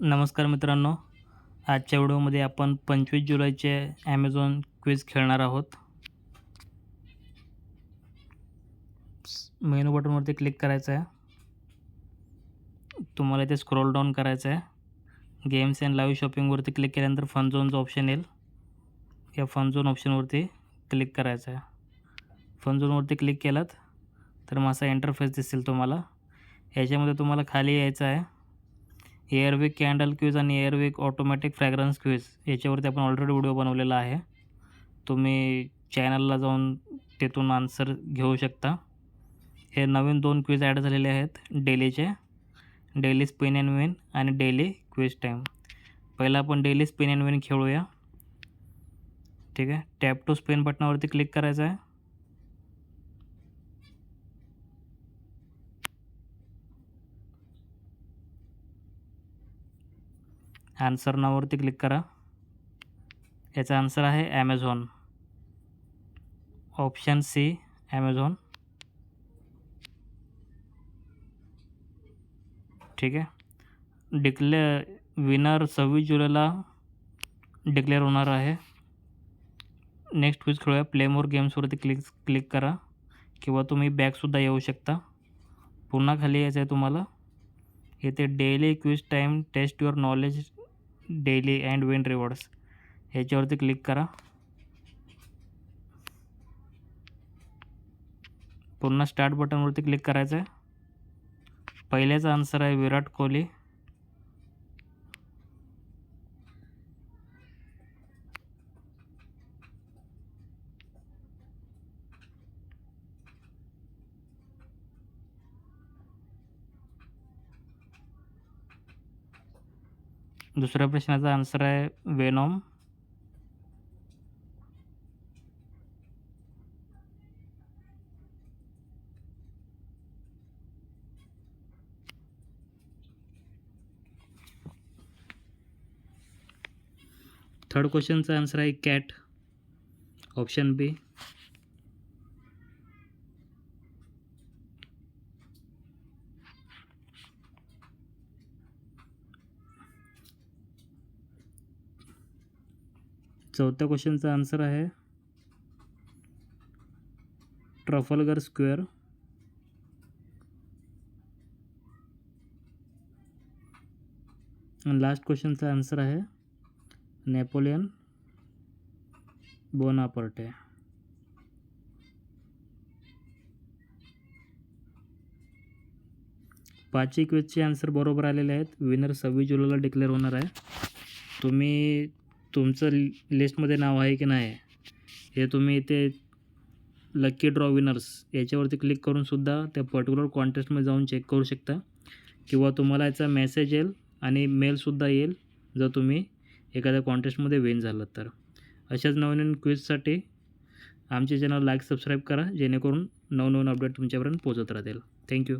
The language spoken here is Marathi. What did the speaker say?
नमस्कार मित्रांनो, आजच्या व्हिडिओमध्ये आपण 25 जुलैचे ॲमेझॉन क्विज खेळणार आहोत. मेनू बटनवरती क्लिक करायचं आहे. तुम्हाला इथे स्क्रोल डाऊन करायचं आहे. गेम्स अँड लाईव्ह शॉपिंगवरती क्लिक केल्यानंतर फन झोनचं ऑप्शन येईल. या फन झोन ऑप्शनवरती क्लिक करायचं आहे. फन झोनवरती क्लिक केलात तर मग असा इंटरफेस दिसेल तुम्हाला. याच्यामध्ये तुम्हाला खाली यायचं आहे. एअरविक कॅन्डल क्विज आणि एअरविक ऑटोमॅटिक फ्रॅग्रन्स क्विज याच्यावरती आपण ऑलरेडी व्हिडिओ बनवलेला आहे. तुम्ही चॅनलला जाऊन तिथून आन्सर घेऊ शकता. हे नवीन 2 क्विज ॲड झालेले आहेत डेलीचे. डेली स्पिन अँड विन आणि डेली क्विज टाईम. पहिला आपण डेली स्पिन अँड विन खेळूया. ठीक आहे. टॅप टू स्पिन बटनावरती क्लिक करायचं आहे. आन्सर नावावरती क्लिक करा. याचा आन्सर आहे ॲमेझॉन. Option C Amazon. ठीक आहे. विनर 26 जुलैला डिक्लेअर होणार आहे. नेक्स्ट क्विज खेळूया. प्ले मोर गेम्सवरती क्लिक करा किंवा तुम्ही बॅकसुद्धा येऊ शकता. पुन्हा खाली यायचं आहे तुम्हाला. इथे daily quiz time test your knowledge daily and win rewards ह्याच्यावरती क्लिक करा. पुन्हा स्टार्ट बटनवरती क्लिक करायचं आहे. पहिल्याचा आन्सर आहे विराट कोहली. दुसऱ्या प्रश्नाचा आन्सर आहे वेनॉम. थर्ड क्वेश्चनचा आन्सर आहे कॅट. ऑप्शन बी. चौथ्या क्वेश्चनचा आन्सर आहे ट्रफल्गर स्क्वेअर. आणि लास्ट क्वेश्चनचा आन्सर आहे नेपोलियन बोनापार्टे. पाचही क्वेश्चनचे आन्सर बरोबर आलेले आहेत. विनर 26 जुलैला डिक्लेअर होणार आहे. तुम्ही तुमचं लिस्टमध्ये नाव आहे की नाही हे तुम्ही इथे लकी ड्रॉ विनर्स याच्यावरती क्लिक करूनसुद्धा त्या पर्टिक्युलर कॉन्टेस्टमध्ये जाऊन चेक करू शकता. किंवा तुम्हाला याचा मेसेज येईल आणि मेलसुद्धा येईल जर तुम्ही एखाद्या कॉन्टेस्टमध्ये विन झालात तर. अशाच नवीन क्विजसाठी आमचे चॅनल लाईक सबस्क्राईब करा जेणेकरून नवनवीन अपडेट तुमच्यापर्यंत पोहोचत राहतील. थँक्यू.